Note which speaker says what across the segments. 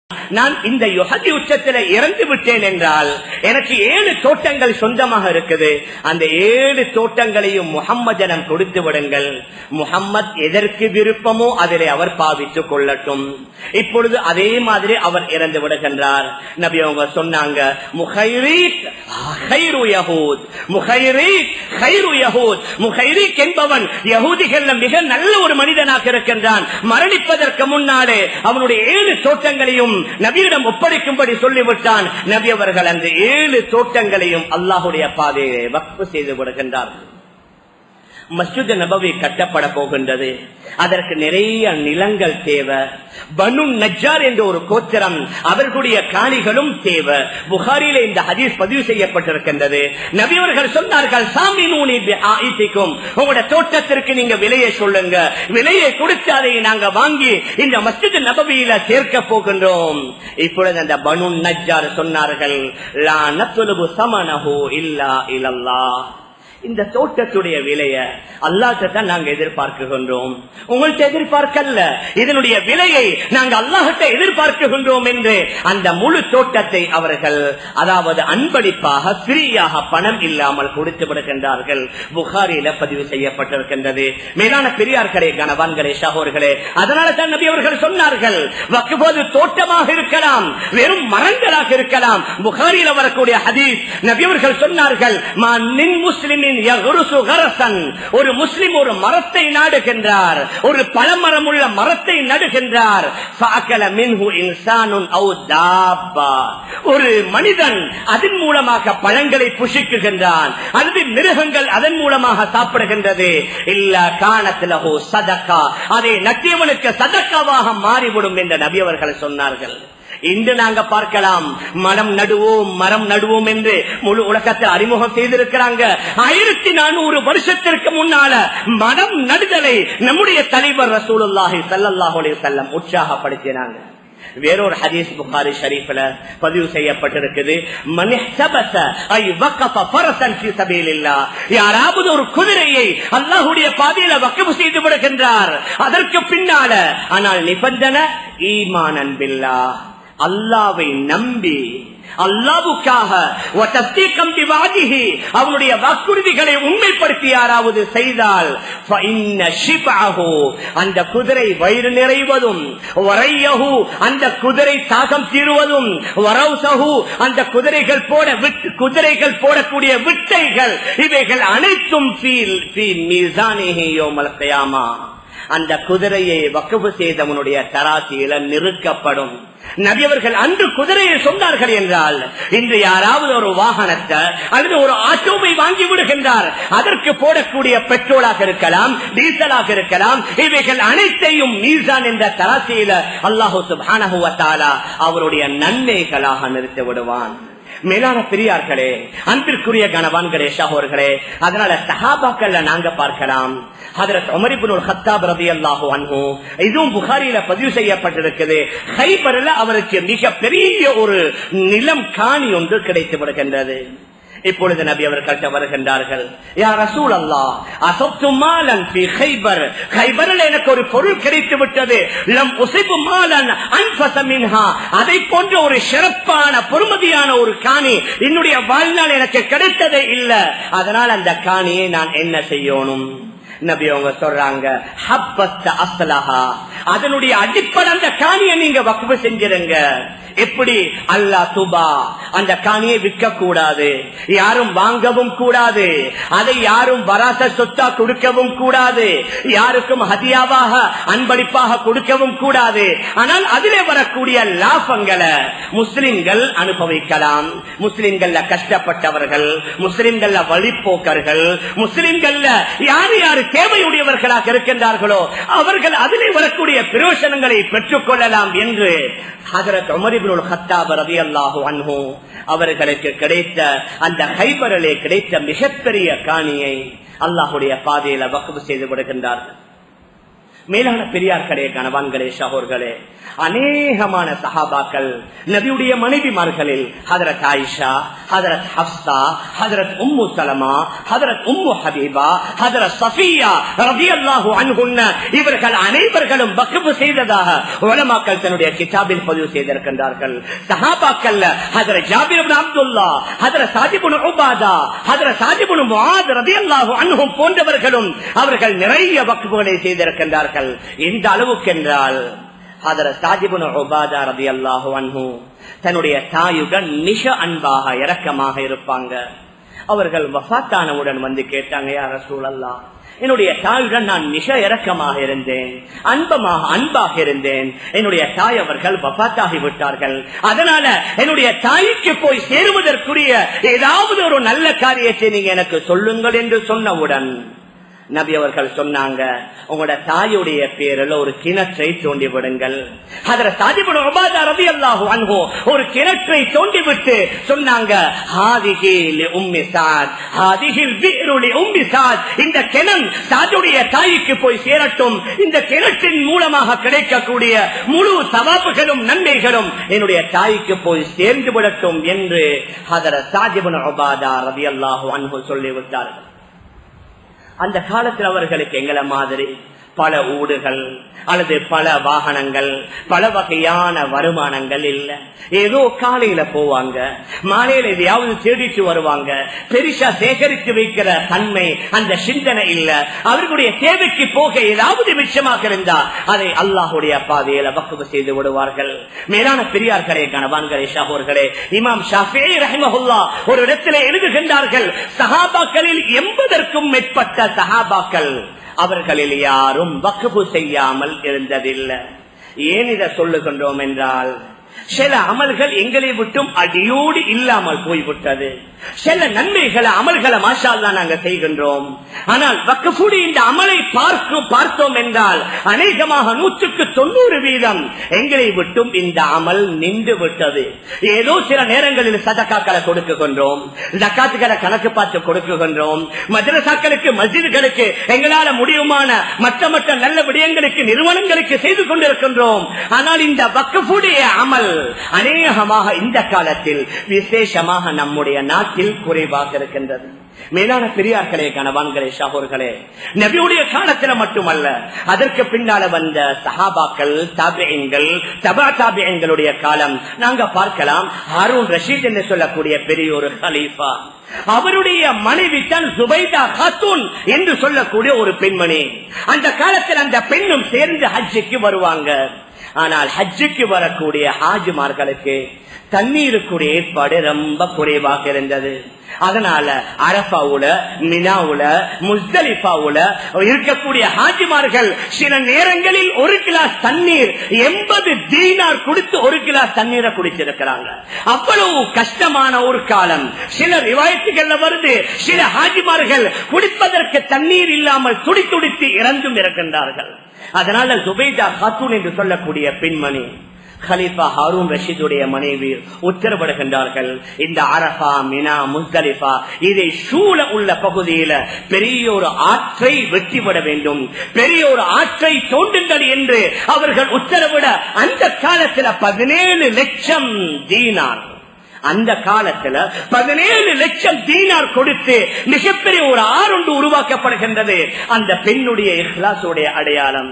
Speaker 1: நான் இந்த யுகதி உச்சத்தில் இறந்து விட்டேன் என்றால் எனக்கு 7 தோட்டங்கள் சொந்தமாக இருக்குது. அந்த 7 தோட்டங்களையும் முஹம்மதிடம் கொடுத்து விடுங்கள். முஹம்மத் எதற்கு விருப்பமோ அதிலே அவர் பாவித்துக் கொள்ளட்டும். இப்பொழுது அதே மாதிரி அவர் இறந்து விடுகின்றார். நபி அவங்க சொன்னாங்க, முஹைரீக் கைரு யஹூத், முஹைரீக் கைரு யஹூத். முஹைரீக் என்பவன் யஹூதிகள் மிக நல்ல ஒரு மனிதனாக இருக்கின்றான். மரணிப்பதற்கு முன்னாலே அவனுடைய 7 தோட்டங்களையும் நபியிடம் ஒப்படைக்கும்படி சொல்லிவிட்டான். நபி அவர்கள் அந்த 7 தோட்டங்களையும் அல்லாஹுடைய பாதையை வக்ஃப் செய்து விடுகின்றார்கள். மஸ்ஜித் நபவி கட்டப்பட போகின்றது. அதற்கு நிறைய நிலங்கள் தேவை. பனு நஜ்ஜார் என்ற ஒரு கோத்திரம், அவர்களுடைய காணிகளும் தேவை. புகாரிலே இந்த ஹதீஸ் பதிவு செய்யப்பட்டிருக்கின்றது. நபி அவர்கள் சொன்னார்கள், சாமினூனி பிஆயிதிக்கும், உங்களுடைய தோட்டத்திற்கு நீங்க விலையை சொல்லுங்க, விலையை கொடுத்து அதை நாங்க வாங்கி இந்த மஸ்ஜித் நபவியில சேர்க்க போகின்றோம். இப்பொழுது அந்த பனு நஜ்ஜார் சொன்னார்கள், லா நத்லுபு ஸமனஹு இல்லா இலல்லாஹ், இந்த தோட்டத்துடைய விலையை அல்லாஹ்ட்ட நாங்க எதிர்பார்க்கின்றோம், உங்கள்கிட்ட எதிர்பார்க்கல. இதனுடைய விலையை நாங்க அல்லாஹ்ட்ட எதிர்பார்க்கின்றோம் என்று அந்த முழு தோட்டத்தை அவர்கள் அதாவது அன்பளிப்பாக ஃப்ரீயாக பணம் இல்லாமல் கொடுத்து விடுகின்றார்கள். புகாரில பதிவு செய்யப்பட்டிருக்கின்றது. மேலான பெரியார்களே, கணவான்களே, சகோதரர்களே, அதனால தான் நபி அவர்கள் சொன்னார்கள், வக்ஃப் தோட்டமாக இருக்கலாம், வெறும் மரங்களாக இருக்கலாம். புகாரில வரக்கூடிய ஹதீஸ், நபி அவர்கள் சொன்னார்கள், மின் முஸ்லிமின் யக்ருசு கரசன், ஒரு முஸ்லிம் ஒரு மரத்தை நாடுகின்றார், ஒரு பழமரம் உள்ள மரத்தை நடுகின்றார். ஃபஅகல மின்ஹு இன்சானுன் அவ் தாப்பா, ஒரு மனிதன் அதன் மூலமாக பழங்களை புசிக்குகின்றான், அல்லது மிருகங்கள் அதன் மூலமாக சாப்பிடுகின்றது. இல்ல கானத் லஹு சதகா, அதை நட்டியவனுக்கு சதக்காவாக மாறிவிடும் என்று நபி அவர்கள் சொன்னார்கள். இன்று நாங்க பார்க்கலாம், மரம் நடுவோம் என்று முழு உலகத்தை அறிமுகம் செய்திருக்கிறாங்க. 1400 வருஷத்திற்கு முன்னால மரம் நடுதலை நம்முடைய தலைவர் ரசூலுல்லாஹி ஸல்லல்லாஹு அலைஹி வஸல்லம் உற்சாகப்படுத்தினாங்க. வேறொரு ஹதீஸ் புகாரி ஷரீஃப்ல பதிவு செய்யப்பட்டிருக்குது, யாராவது ஒரு குதிரையை அல்லாஹ்வுடைய பாதையில வக்ஃப் செய்து விடுகின்றார், அதற்கு பின்னால ஆனால் நிபந்தனை ஈமானன் பில்லாஹ், அல்லாஹ்வை நம்பி அல்லாஹ்வுக்காக அவனுடைய வாக்குறுதிகளை உண்மைப்படுத்தி யாராவது செய்தால் அந்த குதிரை வயிறு நிறைவதும், அந்த குதிரை தாகம் தீருவதும், அந்த குதிரைகள் போடக்கூடிய விட்டைகள், இவைகள் அனைத்தும் அந்த குதிரையை வக்ஃப் செய்தவனுடைய தராசியில நிறுக்கப்படும். நபியவர்கள் அன்று குதிரையை சொன்னார்கள் என்றால், இன்று யாராவது ஒரு வாகனத்தை அல்லது ஒரு ஆட்டோவை வாங்கி விடுகின்றார், அதற்கு போடக்கூடிய பெட்ரோலாக இருக்கலாம், டீசலாக இருக்கலாம், இவைகள் அனைத்தையும் மீசான் என்ற தராசியில அல்லாஹு சுப்ஹானஹு வ தஆலா அவருடைய நன்மைகளாக நிறுத்தி விடுவான். மேலான பெரியார்களே, அன்பிற்குரிய கணவான்களே, சகோதரர்களே, அதனால சஹாபாக்கள்ல நாங்க பார்க்கலாம், ஹஜ்ரத் உமர் இப்னுல் கத்தாப் ரலியல்லாஹு அன்ஹு, இதுவும் புகாரில பதிவு செய்யப்பட்டிருக்கிறது. கைபர்ல அவருக்கு மிக பெரிய ஒரு நிலம் காணி ஒன்று கிடைத்து விடுகின்றது. இப்பொழுது நபி அவர்கள் வருகின்றார்கள், யா ரசூலல்லாஹ், அஸப்து மாலன் ஃபீ கைபர், கைபரில் எனக்கு ஒரு பொருள் கிடைத்து விட்டது, லம் உஸிபு மாலன் அன்ஃபஸ மின்ஹா, அதை போன்ற ஒரு சிறப்பான பொறுமதியான ஒரு காணி என்னுடைய வாழ்நாள் எனக்கு கிடைத்ததே இல்ல, அதனால் அந்த காணியை நான் என்ன செய்யணும்? நபி அவங்க சொல்றாங்க, ஹப்பஸ்த அஸ்லஹா, அதனுடைய அடிப்படை அந்த காணியை நீங்க வக்ஃப் செஞ்சிருங்க. எப்படி? அல்லாஹ் துபா, அந்த காணியை விற்க கூடாது, யாரும் வாங்கவும் கூடாது, அதை யாரும் வராச சொத்தா கொடுக்கவும் கூடாது, யாருக்கும் ஹதியாவாக அன்பளிப்பாக கொடுக்கவும் கூடாது. ஆனால் அதிலே வரக்கூடிய லாபங்களை முஸ்லிம்கள் அனுபவிக்கலாம். முஸ்லிம்கள்ல கஷ்டப்பட்டவர்கள், முஸ்லிம்கள்ல வழிப்போக்கர்கள், முஸ்லிம்கள்ல யார் யாரு தேவையுடையவர்களாக இருக்கின்றார்களோ அவர்கள் அதிலே வரக்கூடிய பிரயோஜனங்களை பெற்றுக் கொள்ளலாம் என்று ஹஜ்ரத் உமர் இப்னுல் கத்தாப் ரலியல்லாஹு அன்ஹு அவர்களுக்கு கிடைத்த அந்த கைபரிலே கிடைத்த மிகப்பெரிய காணியை அல்லாஹ்வுடைய பாதையில வக்ஃப் செய்து விடுகின்றார்கள். மேலான பெரியார்களே, கணவான்களே, சகோர்களே, அநேகமான சஹாபாக்கள் நபியுடைய மனைவிமார்களில் ஹதரத் ஆயிஷா, ஹதரத் ஹப்ஸா, ஹதரத் உம்மு சலமா, ஹதரத் உம்மு ஹபீபா, ஹதரத் சஃபியா ரலியல்லாஹு அன்ஹுன்ன இவர்கள் அனைவர்களும் வக்ஃப் செய்ததாக உலமாக்கள் தன்னுடைய கிதாபில் பதிவு செய்திருக்கின்றார்கள். சஹாபாக்கள் ஹதரத் ஜாபிர் இப்னு அப்துல்லாஹ், ஹதரத் சாத் இப்னு உபாதா, ஹதரத் சாத் இப்னு முஆத் ரலியல்லாஹு அன்ஹும் போன்றவர்களும் அவர்கள் நிறைய வக்ஃப்களை செய்திருக்கின்றார்கள். இந்த அளவுக்கு என்றால் ஹதரத் சாத் இப்னு உபாதா ரலியல்லாஹு அன்ஹு தன்னுடைய தாயுடன் மிக அன்பாக இரக்கமாக இருப்பாங்க. அவர்கள் வஃபாத்தானவுடன் வந்து கேட்டாங்க, யா ரசூலல்லாஹ், என்னுடைய தாயுடன் நான் மிக இரக்கமாக இருந்தேன், அன்பாக இருந்தேன். என்னுடைய தாய் அவர்கள் வஃபாத்தாகி விட்டார்கள். அதனால என்னுடைய தாய்க்கு போய் சேருவதற்குரிய ஏதாவது ஒரு நல்ல காரியத்தை நீங்க எனக்கு சொல்லுங்கள் என்று சொன்னவுடன் நபி அவர்கள் சொன்னாங்க, உங்களோட தாயுடைய பேரில் ஒரு கிணற்றை தோண்டி விடுங்கள். ஹதரத் சாத் இப்னு உபாதா ரலியல்லாஹு அன்ஹு ஒரு கிணற்றை தோண்டிவிட்டு சொன்னாங்க, ஹாதிஹி லி உம்மி சாத், ஹாதிஹி பிரு லி உம்மி சாத், இந்த கிணறு சாதுடைய தாய்க்கு போய் சேரட்டும். இந்த கிணற்றின் மூலமாக கிடைக்கக்கூடிய முழு சவாபுகளும் நன்மைகளும் என்னுடைய தாய்க்கு போய் சேர்ந்து விடட்டும் என்று ஹதரத் சாத் இப்னு உபாதா ரலியல்லாஹு அன்ஹு சொல்லிவிட்டார்கள். அந்த காலத்தில் அவர்களுக்கு எங்களை மாதிரி பல ஊடுகள் அல்லது பல வாகனங்கள், பல வகையான வருமானங்கள் இல்ல. ஏதோ காலையில போவாங்க, மாலையில எதையாவது தேடிட்டு வருவாங்க. பெரிசா சேகரித்து வைக்கிற தன்மை, அந்த சிந்தனை இல்ல. அவர்களுடைய தேவைக்கு போக ஏதாவது மிச்சமாக இருந்தா அதை அல்லாஹுடைய பாதையில வக்ஃப் செய்து விடுவார்கள். மேலான பெரியார்களே, கணவான்களே, சகோர்களே, இமாம் ஷாஃபிஈ ரஹிமஹுல்லாஹ் ஒரு இடத்திலே எழுதுகின்றார்கள், சஹாபாக்களில் 80க்கும் மேற்பட்ட சஹாபாக்கள் அவர்களில் யாரும் வக்ஃப் செய்யாமல் இருந்ததில்லை. ஏன் இதை சொல்லுகின்றோம் என்றால், சில அமல்கள் எங்களை விட்டும் அடியோடு இல்லாமல் போய்விட்டது. சில நன்மைகளை அமல்களை மாஷா அல்லாஹ் நாங்க செய்கின்றோம். ஆனால் வக்ஃபுடைய இந்த அமலை பார்த்தோம் என்றால் அநேகமாக 100% எங்களை விட்டும் இந்த அமல் நின்று விட்டது. ஏதோ சில நேரங்களில் சதகாக்களை கொடுக்குகின்றோம், ஜகாத்துகளை கணக்கு பார்த்து கொடுக்குகின்றோம், மதரசாக்களுக்கு மஸ்ஜிதுகளுக்கு எங்களால முடியுமான மற்ற நல்ல விடயங்களுக்கு நிறுவனங்களுக்கு செய்து கொண்டிருக்கின்றோம். ஆனால் இந்த வக்ஃபுடைய அமல் அநேகமாக இந்த காலத்தில் விசேஷமாக நம்முடைய நாட்டில் குறைவாக இருக்கின்றது. மேலான பெரியார்களே, கணவான்களே, சகோர்களே, நபியுடைய காலத்தில் மட்டுமல்ல, அதற்கு பின்னால வந்த சஹாபாக்கள், தாபிஈன்கள், தபா தாபிஈன்களுடைய காலம் நாங்க பார்க்கலாம். ஹாரூன் ரஷீத் என்று சொல்லக்கூடிய பெரிய ஒரு கலீஃபா, அவருடைய மனைவி தான் சுபைதா காத்தூன் என்று சொல்லக்கூடிய ஒரு பெண்மணி. அந்த காலத்தில் அந்த பெண்ணும் சேர்ந்து ஹஜ்ஜுக்கு வருவாங்க. ஆனால் ஹஜ்ஜுக்கு வரக்கூடிய ஹாஜிமார்களுக்கு தண்ணீருக்குரிய ஏற்பாடு ரொம்ப குறைவாக இருந்தது. அதனால அரபாவுல, மினாவுல, முஸ்தலிஃபாவுல இருக்கக்கூடிய ஹாஜிமார்கள் சில நேரங்களில் ஒரு கிளாஸ் தண்ணீர் 80 தீனார் கொடுத்து ஒரு கிளாஸ் தண்ணீரை குடிச்சிருக்கிறாங்க. அவ்வளவு கஷ்டமான ஒரு காலம். சில ரிவாயத்துகள்ல வருது, சில ஹாஜிமார்கள் குடிப்பதற்கு தண்ணீர் இல்லாமல் துடித்து இறந்தும் இருக்கின்றார்கள். அதனால சுபைதா காத்தூன் என்று சொல்லக்கூடிய பெண்மணி கலீஃபா ஹாரூன் ரஷீதுடைய மனைவி உத்தரவிடுகின்றார்கள், இந்த அரபா, மினா, முஸ்தலிஃபா இதை சூழ உள்ள பகுதியில பெரிய ஒரு ஆற்றை வெட்டிவிட வேண்டும், பெரிய ஒரு ஆற்றை தோண்டுங்கள் என்று அவர்கள் உத்தரவிட அந்த காலத்தில் 17 லட்சம் தீனார், அந்த காலத்துல 17 லட்சம் தீனார் கொடுத்து மிகப்பெரிய ஒரு ஆறுண்டு உருவாக்கப்படுகின்றது. அந்த பெண்ணுடைய இஹ்லாஸுடைய அடையாளம்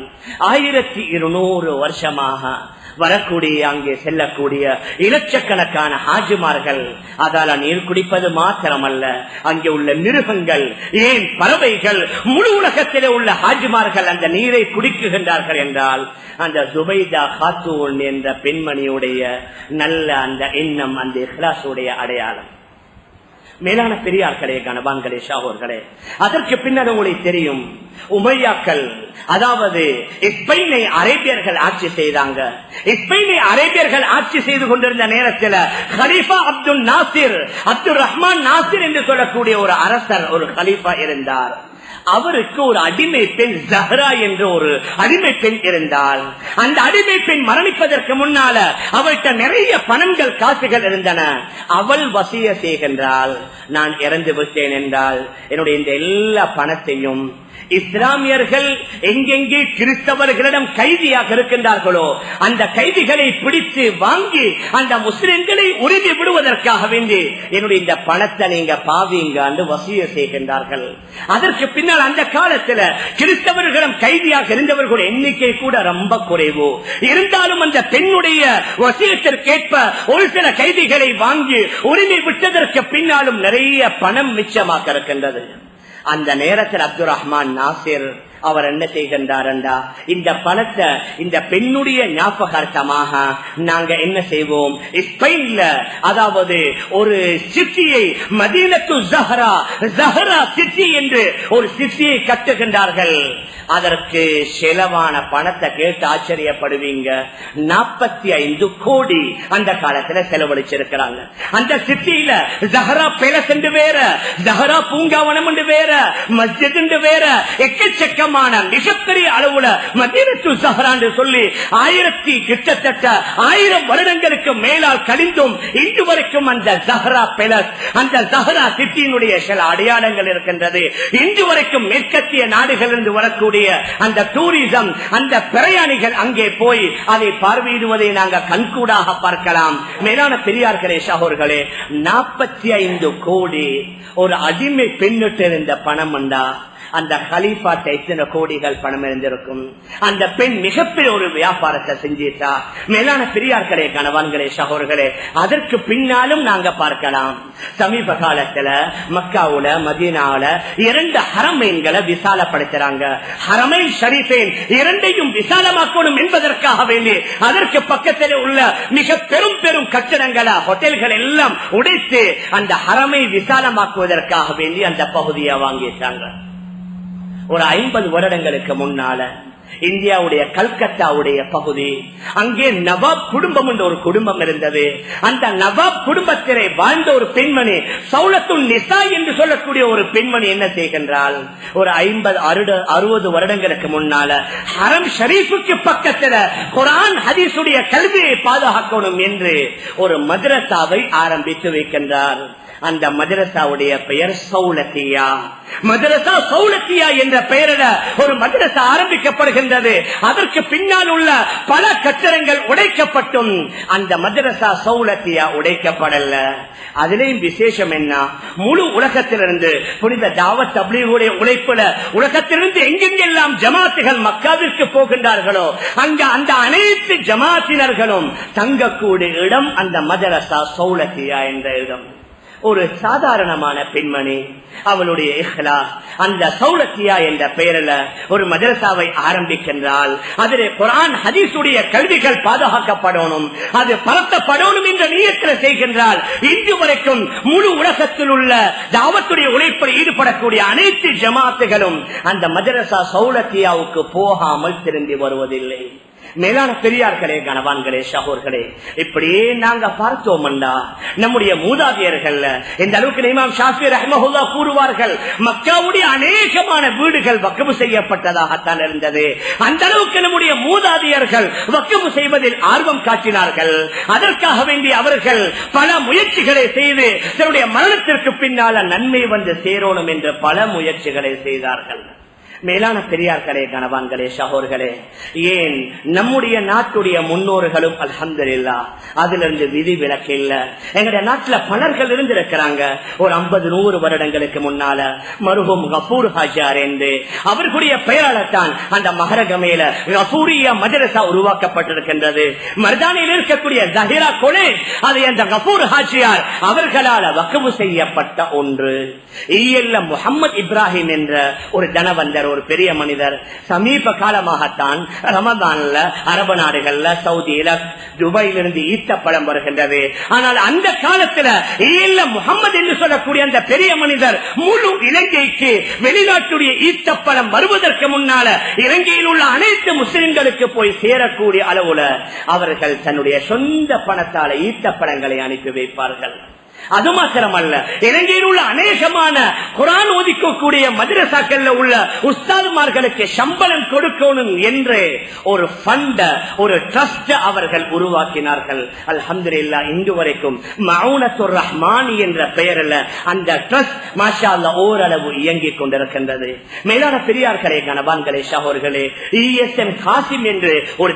Speaker 1: 1200 வருஷமாக வரக்கூடிய அங்கே செல்லக்கூடிய இலட்சக்கணக்கான ஹாஜிமார்கள் அதால நீர் குடிப்பது மாத்திரமல்ல, அங்கே உள்ள மிருகங்கள், ஏன் பறவைகள், முழு உலகத்திலே உள்ள ஹாஜிமார்கள் அந்த நீரை குடிக்குகின்றார்கள் என்றால் அந்த சுபைதா காத்தூன் என்ற பெண்மணியுடைய நல்ல அந்த எண்ணம், அந்த இஹ்லாஸுடைய அடையாளம். மேலான பெரியார்களே, கணவான்களே, ஷாவோர்களே, அதற்கு பின்னர் உங்களுக்கு தெரியும், உமையாக்கள், அதாவது ஸ்பெயினை அரேபியர்கள் ஆட்சி செய்தாங்க. ஸ்பெயினை அரேபியர்கள் ஆட்சி செய்து கொண்டிருந்த நேரத்தில் கலீஃபா அப்துல் ரஹ்மான் நாசிர் என்று சொல்லக்கூடிய ஒரு அரசர், ஒரு கலீஃபா இருந்தார். அவருக்கு ஒரு அடிமை பெண் ஜஹ்ரா என்ற ஒரு அடிமை பெண் இருந்தால், அந்த அடிமை பெண் மரணிப்பதற்கு முன்னால அவள்கிட்ட நிறைய பணங்கள், காசுகள் இருந்தன. அவள் வசிய செய்கின்றாள், நான் இறந்து விட்டேன் என்றால் என்னுடைய இந்த எல்லா பணத்தையும் இஸ்லாமியர்கள் எங்கெங்கே கிறிஸ்தவர்களிடம் கைதியாக இருக்கின்றார்களோ அந்த கைதிகளை பிடித்து வாங்கி அந்த முஸ்லிம்களை உறுதி விடுவதற்காக வேண்டி என்னுடைய இந்த பணத்தை நீங்க பாவீங்க என்று வசிய செய்கின்றார்கள். அதற்கு பின்னால் அந்த காலத்தில் கிறிஸ்தவர்களிடம் கைதியாக இருந்தவர்களுடைய எண்ணிக்கை கூட ரொம்ப குறைவு. இருந்தாலும் அந்த பெண்ணுடைய வசியத்திற்கேற்ப ஒரு சில கைதிகளை வாங்கி உரிமை விட்டதற்கு பின்னாலும் நிறைய பணம் மிச்சமாக இருக்கின்றது. அந்த நேரத்தில் அப்துல் ரஹ்மான் நாசிர் அவர் என்ன செய்கின்றார் என்றா, இந்த பணத்தை இந்த பெண்ணுடைய ஞாபகார்த்தமாக நாங்க என்ன செய்வோம், ஸ்பெயின்ல அதாவது ஒரு சிட்டியை மதீனத்து ஜஹரா சிட்டி என்று ஒரு சிட்டியை கட்டுகின்றார்கள். அதற்கு செலவான பணத்தை கேட்டு ஆச்சரியப்படுவீங்க. 45 கோடி அந்த காலத்துல செலவழிச்சிருக்கிறாங்க. அந்த சிட்டியில ஜஹரா பேலஸ் என்று வேற, ஜஹரா பூங்காவனம் என்று வேற, மஸ்ஜித் என்று வேற, எக்கச்சக்கமான மிகப்பெரிய அளவுல மதீனத்து ஜஹரா என்று சொல்லி கிட்டத்தட்ட 1000 வருடங்களுக்கு மேலால் கழிந்தும் இன்று வரைக்கும் அந்த ஜஹரா பேலஸ், அந்த ஜஹரா சிட்டியினுடைய சில அடையாளங்கள் இருக்கின்றது. இன்று வரைக்கும் மேற்கத்திய நாடுகளிலிருந்து வரக்கூடிய அந்த டூரிசம், அந்த பிரயாணிகள் அங்கே போய் அதை பார்வையிடுவதை நாங்கள் கண்கூடாக பார்க்கலாம். மேலான பெரியார்களே சகோதரர்களே, 45 கோடி ஒரு அடிமை பெண்ணிட்டு இருந்த பணம் உண்டா? அந்த கலீஃபாட்ட எத்தனை கோடிகள் பணம் இருந்திருக்கும். அந்த பெண் மிகப்பெரிய ஒரு வியாபாரத்தை செஞ்சிட்டா. மேலான பெரியார்களே, கணவான்களே, சகோதரர்களே, அதற்கு பின்னாலும் நாங்க பார்க்கலாம். சமீப காலத்துல மக்காவுல மதீனாவுல 2 ஹரமைன்களை விசாலப்படுத்துறாங்க. ஹரமைன் ஷரீஃபைன் இரண்டையும் விசாலமாக்கணும் என்பதற்காக வேண்டி அதற்கு பக்கத்தில் உள்ள மிக பெரும் பெரும் கட்டடங்களை, ஹோட்டல்கள் எல்லாம் உடைத்து அந்த ஹரமை விசாலமாக்குவதற்காக வேண்டி அந்த பகுதியை வாங்கிட்டாங்க. ஒரு 50 வருடங்களுக்கு முன்னால இந்தியாவுடைய கல்கத்தாவுடைய பகுதி, அங்கே நவாப் குடும்பம் என்ற ஒரு குடும்பம் இருந்தது. அந்த நவாப் குடும்பத்திலே வாழ்ந்த ஒரு பெண்மணி, சௌலத்துல் நிசா என்று சொல்லக்கூடிய ஒரு பெண்மணி என்ன செய்கின்றால், ஒரு 50-60 வருடங்களுக்கு முன்னால ஹரம் ஷரீஃபுக்கு பக்கத்தில் குர்ஆன் ஹதீஸுடைய கல்வியை பாதுகாக்கணும் என்று ஒரு மதரசாவை ஆரம்பித்து வைக்கின்றார். அந்த மதரசாவுடைய பெயர் சௌலத்தியா. மதரசா சௌலத்தியா என்ற பெயரில் ஒரு மதரசா ஆரம்பிக்கப்படுகின்றது. அதற்கு பின்னால் உள்ள பல கட்டடங்கள் உடைக்கப்பட்டும் அந்த மதரசா சௌலத்தியா உடைக்கப்படல. அதிலேயும் விசேஷம் என்ன, முழு உலகத்திலிருந்து புனித தாவத் தப்லீகுடைய உழைப்புல உலகத்திலிருந்து எங்கெங்கெல்லாம் ஜமாத்துகள் மக்காவிற்கு போகின்றார்களோ அங்க அந்த அனைத்து ஜமாத்தினர்களும் தங்கக்கூடிய இடம் அந்த மதரசா சௌலத்தியா என்ற இடம். ஒரு சாதாரணமான பெண்மணி, அவளுடைய இஹ்லாஸ் அந்த சௌலத்தியா என்ற பெயரில் ஒரு மதரசாவை ஆரம்பிக்கின்றால், அதிலே குர்ஆன் ஹதீஸுடைய கல்விகள் பாதுகாக்கப்படணும், அது பரத்தப்படணும் என்ற நியத்தில் செய்கின்றால், இன்று வரைக்கும் முழு உலகத்தில் உள்ள தாவத்துடைய உழைப்பில் ஈடுபடக்கூடிய அனைத்து ஜமாத்துகளும் அந்த மதரசா சௌலத்தியாவுக்கு போகாமல் திரும்பி வருவதில்லை. மேலான பெரியார்களே, கணவான்களே, சகோதரர்களே, இப்படியே நாங்க பார்த்தோம்னா நம்முடைய மூதாதையர்கள் இந்த அளவுக்கு இமாம் ஷாஃபி ரஹ்மஹுல்லாஹ் கூறுவார்கள், மக்காவுடைய அநேகமான வீடுகள் வக்ஃப் செய்யப்பட்டதாகத்தான் இருந்தது. அந்த அளவுக்கு நம்முடைய மூதாதையர்கள் வக்ஃப் செய்வதில் ஆர்வம் காட்டினார்கள். அதற்காக வேண்டி அவர்கள் பல முயற்சிகளை செய்து தன்னுடைய மரணத்திற்கு பின்னால நன்மை வந்து சேரணும் என்று பல முயற்சிகளை செய்தார்கள். மேலான பெரியார்களே, கணவான்களே, சகோதரர்களே, ஏன் நம்முடைய நாட்டுடைய முன்னோர்களும் அல்ஹம்துலில்லாஹ் அதிலிருந்து விதி விலக்கு இல்ல. எங்களுடைய நாட்டுல பலர்கள் இருந்திருக்கிறாங்க. ஒரு 50-100 வருடங்களுக்கு முன்னால மருகும் கபூர் ஹாஜார் என்று அவர்களுடைய பெயரால்தான் அந்த மஹரகமையில கபூரிய மதரசா உருவாக்கப்பட்டிருக்கின்றது. மர்தானியில் இருக்கக்கூடிய ஜஹீரா காலேஜ் அது அந்த கபூர் ஹாஜியார் அவர்களால் வக்ஃப் செய்யப்பட்ட ஒன்று. முஹம்மது இப்ராஹிம் என்ற ஒரு தனவந்தர், ஒரு பெரிய மனிதர், சமீப காலமாகத்தான் ரமதான்ல அரபு நாடுகள்ல சவுதியில துபாயிலிருந்து ஈத்தப்பழம் வருகின்றது. ஆனால் அந்த காலத்துல முகமது என்று சொல்லக்கூடிய அந்த பெரிய மனிதர் முழு இலங்கைக்கு வெளிநாட்டுடைய ஈத்தப்பழம் வருவதற்கு முன்னால இலங்கையில் உள்ள அனைத்து முஸ்லிம்களுக்கு போய் சேரக்கூடிய அளவுல அவர்கள் தன்னுடைய சொந்த பணத்தால ஈத்தப்பழங்களை அனுப்பி வைப்பார்கள். அது மாத்திரமல்ல, இலங்கையில் உள்ள அநேகமான குர்ஆன் ஓதிக் படிக்கக்கூடிய மதரசாக்கள்ல உள்ள உஸ்தாதுமார்களுக்கு சம்பளம் கொடுக்கணும் என்று ஒரு ஃபண்ட, ஒரு ட்ரஸ்ட் அவர்கள் உருவாக்கினார்கள். அல்ஹம்துலில்லாஹ் இன்று வரைக்கும் மௌனத்துர் ரஹ்மான் என்ற பெயரில் அந்த ட்ரஸ்ட் மாஷா அல்லாஹ் ஓரளவு இயங்கிக் கொண்டிருக்கின்றது. மேலான பெரியார்களே, கணவான்களே, சகோதரர்களே, ESM காசிம் என்று ஒரு